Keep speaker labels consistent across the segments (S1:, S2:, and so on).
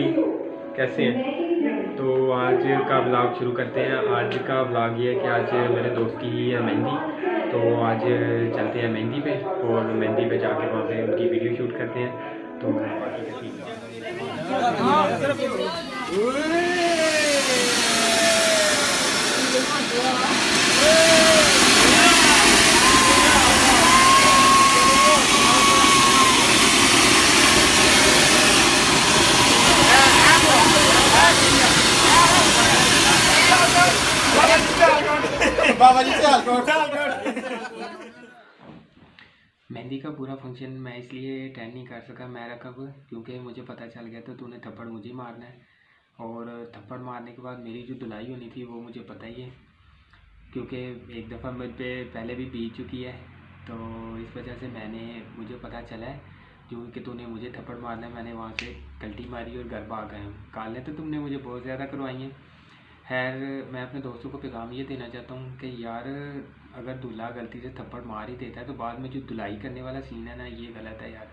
S1: जी, कैसे हैं? तो आज का व्लॉग शुरू करते हैं। आज का व्लॉग ये है कि आज मेरे दोस्त की है मेहंदी, तो आज चलते हैं मेहंदी पे और मेहंदी पे जाके वहाँ पे उनकी वीडियो शूट करते हैं। तो बाकी का सीन
S2: बाबा जी से
S3: मेहंदी का पूरा फंक्शन मैं इसलिए अटेंड नहीं कर सका मेरा कब, क्योंकि मुझे पता चल गया था तूने थप्पड़ मुझे मारना है। और थप्पड़ मारने के बाद मेरी जो धुलाई होनी थी वो मुझे पता ही है, क्योंकि एक दफ़ा मुझ पे पहले भी बीत चुकी है। तो इस वजह से मुझे पता चला है क्योंकि तूने मुझे थप्पड़ मारना है। मैंने वहाँ से गलती मारी और घर भाग गए हूँ। कालें तो तुमने मुझे बहुत ज़्यादा करवाई हैं। खैर, मैं अपने दोस्तों को पैगाम ये देना चाहता हूँ कि यार, अगर दूल्हा गलती से थप्पड़ मार ही देता है तो बाद में जो धुलाई करने वाला सीन है ना, ये गलत है यार।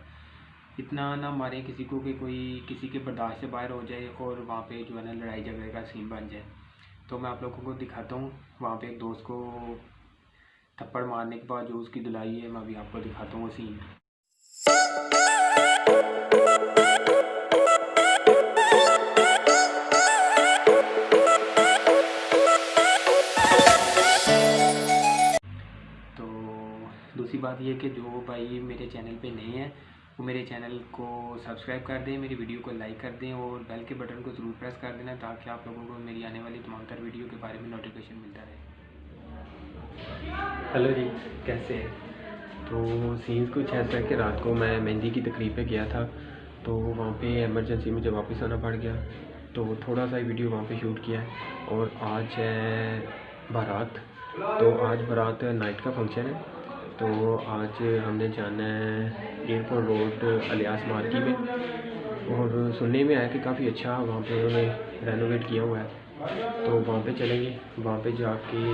S3: इतना ना मारे किसी को कि कोई किसी के बर्दाश्त से बाहर हो जाए और वहाँ पे जो है ना लड़ाई झगड़े का सीन बन जाए। तो मैं आप लोगों को दिखाता हूँ वहाँ पे एक दोस्त को थप्पड़ मारने के बाद जो उसकी धुलाई है, मैं अभी आपको दिखाता हूँ वो सीन। दूसरी बात ये कि जो भाई मेरे चैनल पे नए हैं वो मेरे चैनल को सब्सक्राइब कर दें, मेरी वीडियो को लाइक कर दें और बेल के बटन को ज़रूर प्रेस कर देना, ताकि आप लोगों को मेरी आने वाली तमाम तर वीडियो के बारे में नोटिफिकेशन मिलता रहे।
S1: हेलो जी, कैसे हैं? तो सीन्स कुछ ऐसा है कि रात को मैं मेहंदी की तकरीब पे गया था, तो वहाँ पे इमरजेंसी मुझे वापस आना पड़ गया, तो थोड़ा सा वीडियो वहाँ पे शूट किया है। और आज है बारात, तो आज बारात नाइट का फंक्शन है। तो आज हमने जाना है एयरपोर्ट रोड अलियास मार्की में, और सुनने में आया कि काफ़ी अच्छा वहाँ पे उन्होंने रेनोवेट किया हुआ है। तो वहाँ पे चलेंगे, वहाँ पे जाके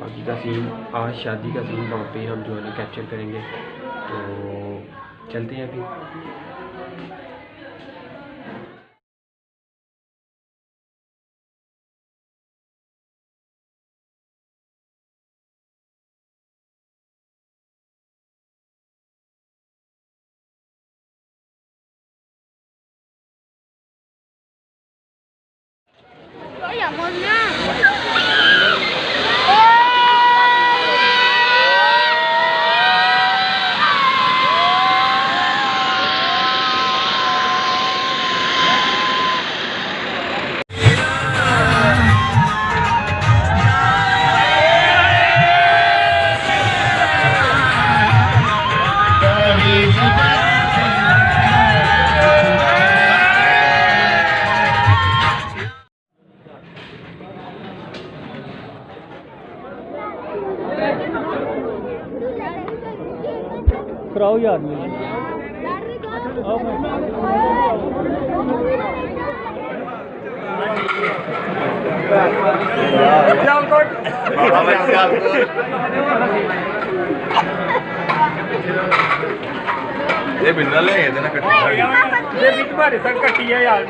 S1: बाकी का सीन, आज शादी का सीन वहाँ पे हम जो है ना कैप्चर करेंगे। तो चलते हैं अभी।
S4: कराओ यार
S2: ये बिन्ना ले देना
S4: ये भी तुम्हारे संग कटी है यार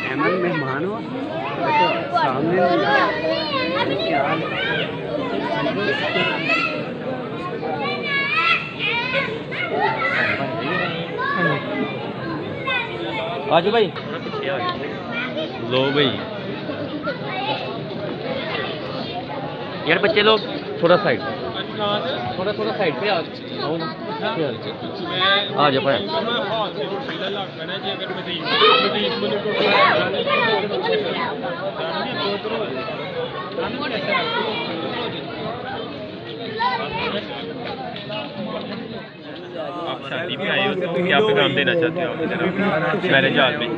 S3: अहमद मेहमान हो सामने क्या
S4: आज भाई
S1: लो भाई
S4: यार, बच्चे लोग थोड़ा साइड पे आओ ना। आ जाओ भाई।
S1: शादी पे आए हो तो क्या पैगाम देना चाहते हो मैरिज हॉल में?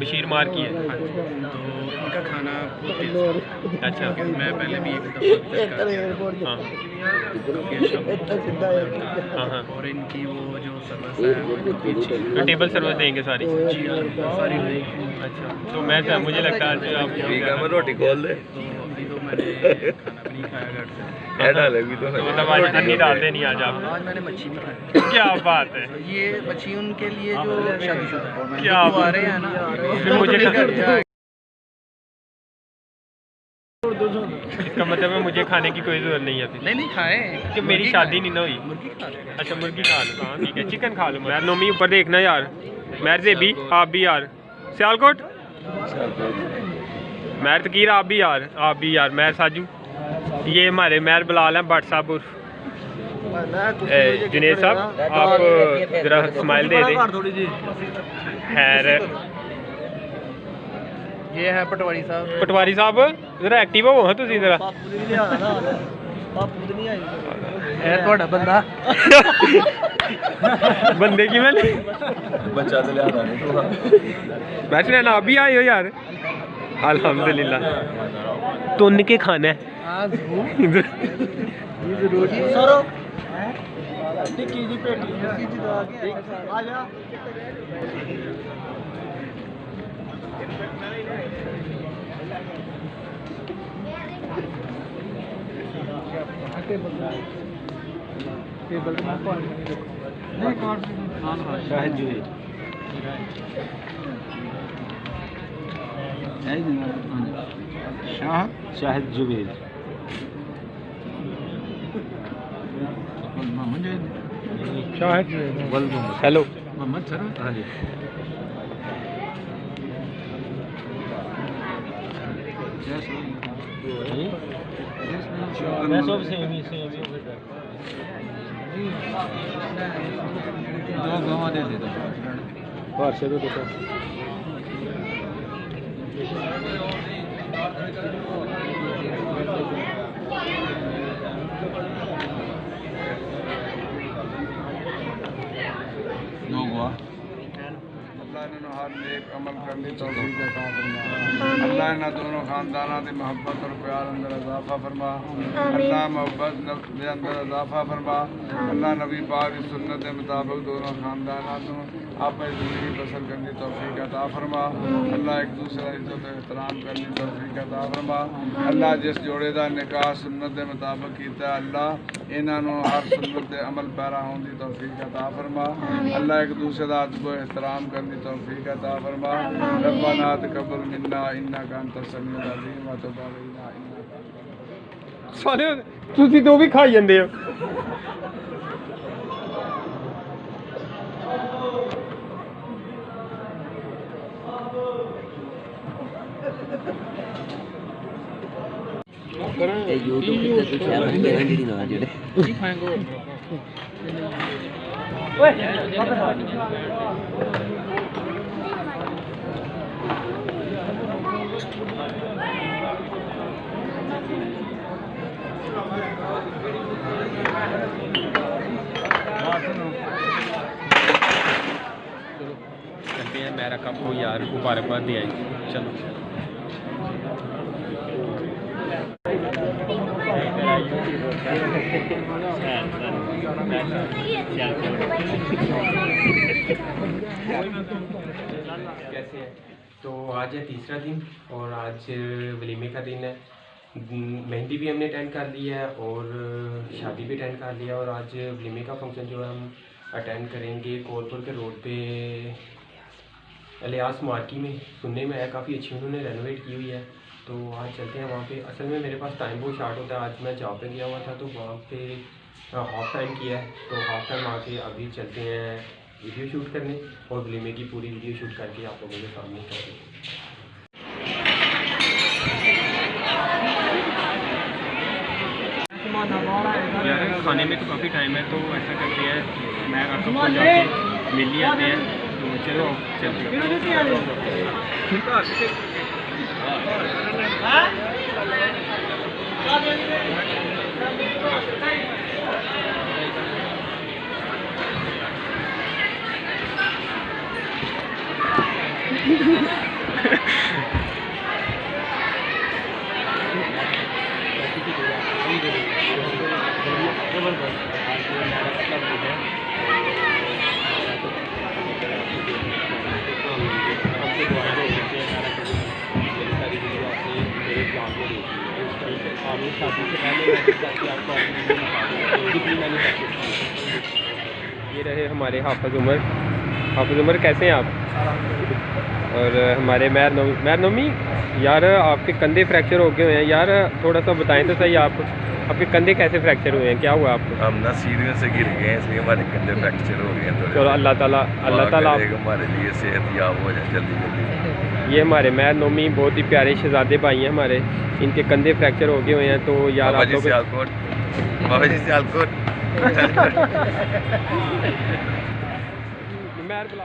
S1: बशीर मार की है।
S5: तो इनका खाना
S1: अच्छा
S5: मैं पहले भी एक दफ़ा
S1: हाँ हाँ हाँ।
S5: और इनकी वो जो सर्विस है वो काफ़ी अच्छी है।
S1: तो टेबल सर्विस देंगे सारी?
S5: जी हाँ, सारी
S1: अच्छा तो मैं मुझे लगता है आज आप
S2: रोटी खोल दे
S5: तो अभी तो मैंने खाना भी नहीं खाया घर से।
S2: डालेगी तो
S1: तो मतलब आज अन्नी डाल देनी आज आप?
S5: आज मैंने मच्छी नहीं खाई।
S1: क्या बात है,
S5: ये मच्छी उनके लिए जो शादीशुदा है।
S1: क्या
S5: वो आ रहे हैं ना,
S1: फिर मुझे
S5: तो घर जाए।
S1: इसका मतलब है मुझे खाने की कोई जरूरत नहीं है अभी?
S5: नहीं खाए
S1: कि मेरी शादी नहीं ना हुई।
S5: मुर्गी खा रहे हैं।
S1: अच्छा मुर्गी खा लो, हाँ ठीक है, चिकन खा लो। मैं नोमी ऊपर देखना यार, मैर भी आप भी यार, सियालकोट मैर तकीर आप भी यार, मैर साजू, ये हमारे मैर बिलाल हैं भट्ट साहब उर्फ जुनेद साहब। आप जरा स्माइल दे दें। खैर
S5: ये है पटवारी साहब।
S1: पटवारी साहब जरा एक्टिव हो हाँ तुम जरा।
S5: है थोड़ा बंदा।
S1: बंदे की मैंने
S2: बच्चा तो लिया
S1: वैसे ना आप भी आए हो यार, अल्हम्दुलिल्लाह। तो उनके खाना है
S4: शाहिद जुबेद शाहिद जुबेद
S1: हेलो
S4: मोहम्मद सर। हाँ जी मैं सब सेम ही दो गवा दे दो बाहर से दो
S6: हर नेक अमल करने तौफीक अता फरमा। अल्लाह ना दोनों खानदाना दे मोहब्बत और प्यार अंदर इजाफा फरमा। अल्लाह मोहब्बत दे अंदर इजाफा फरमा। अल्लाह नबी पाक की सुन्नत के मुताबिक दोनों खानदाना को आपस ज़िंदगी बसर करने तौफीक अता फरमा। अल्लाह एक दूसरे का इज्जत एहतराम करने तौफीक अता फरमा। अल्लाह जिस जोड़े का निकाह सुन्नत के मुताबिक किया अल्लाह इन्हों हर सुन्नत के अमल पैरा होने की तौफीक अता फरमा। अल्लाह एक दूसरे का अदब एहतराम करने तौफीक अता फरमा। रब्बना तक़ब्बल मिन्ना इन्नका अंतस समीउल अलीम व तुब अलैना इन्नका
S1: साले तुसी तो भी खाई जांदे हो। चलते हैं मेरा कब को यार मुबारकबाद दे आई। चलो कैसे है? तो आज है तीसरा दिन और आज वलीमे का दिन है। मेहंदी भी हमने अटेंड कर लिया है और शादी भी अटेंड कर लिया और आज वलीमे का फंक्शन जो है हम अटेंड करेंगे कोलपुर के रोड पे अलियास मार्की में। सुनने में आया काफ़ी अच्छी उन्होंने रेनोवेट की हुई है, तो आज चलते हैं वहाँ पे। असल में मेरे पास टाइम बहुत शार्ट होता है, आज मैं जॉब पे गया हुआ था तो वहाँ पे हाफ टाइम किया है, तो हाफ टाइम आके अभी चलते हैं वीडियो शूट करने और वलीमे की पूरी वीडियो शूट करके आप लोगों के सामने करते हैं। यार खाने में तो काफ़ी टाइम है, तो ऐसा करते हैं मैं आपको जाके मिल ही आते हैं, तो चलो चलते हैं। ये रहे हमारे हाफिज़ उमर। हाफिज़ उमर कैसे हैं आप? और हमारे महर नोमी यार आपके कंधे फ्रैक्चर हो गए हुए हैं यार, थोड़ा सा बताएं तो सही आप, आपके कंधे कैसे फ्रैक्चर हुए हैं, क्या हुआ आपको?
S2: हम ना सीढ़ियों से गिर गए इसलिए हमारे कंधे फ्रैक्चर हो गए हैं।
S1: चलो अल्लाह ताला
S2: हमारे लिए सेहत याब हो जाए जल्दी जल्दी।
S1: ये हमारे महर नोमी बहुत ही प्यारे शहजादे भाई हैं हमारे, इनके कंधे फ्रैक्चर हो गए हुए हैं। तो यार आप लोग
S2: बाबा जी सियालकोट
S1: महर बुला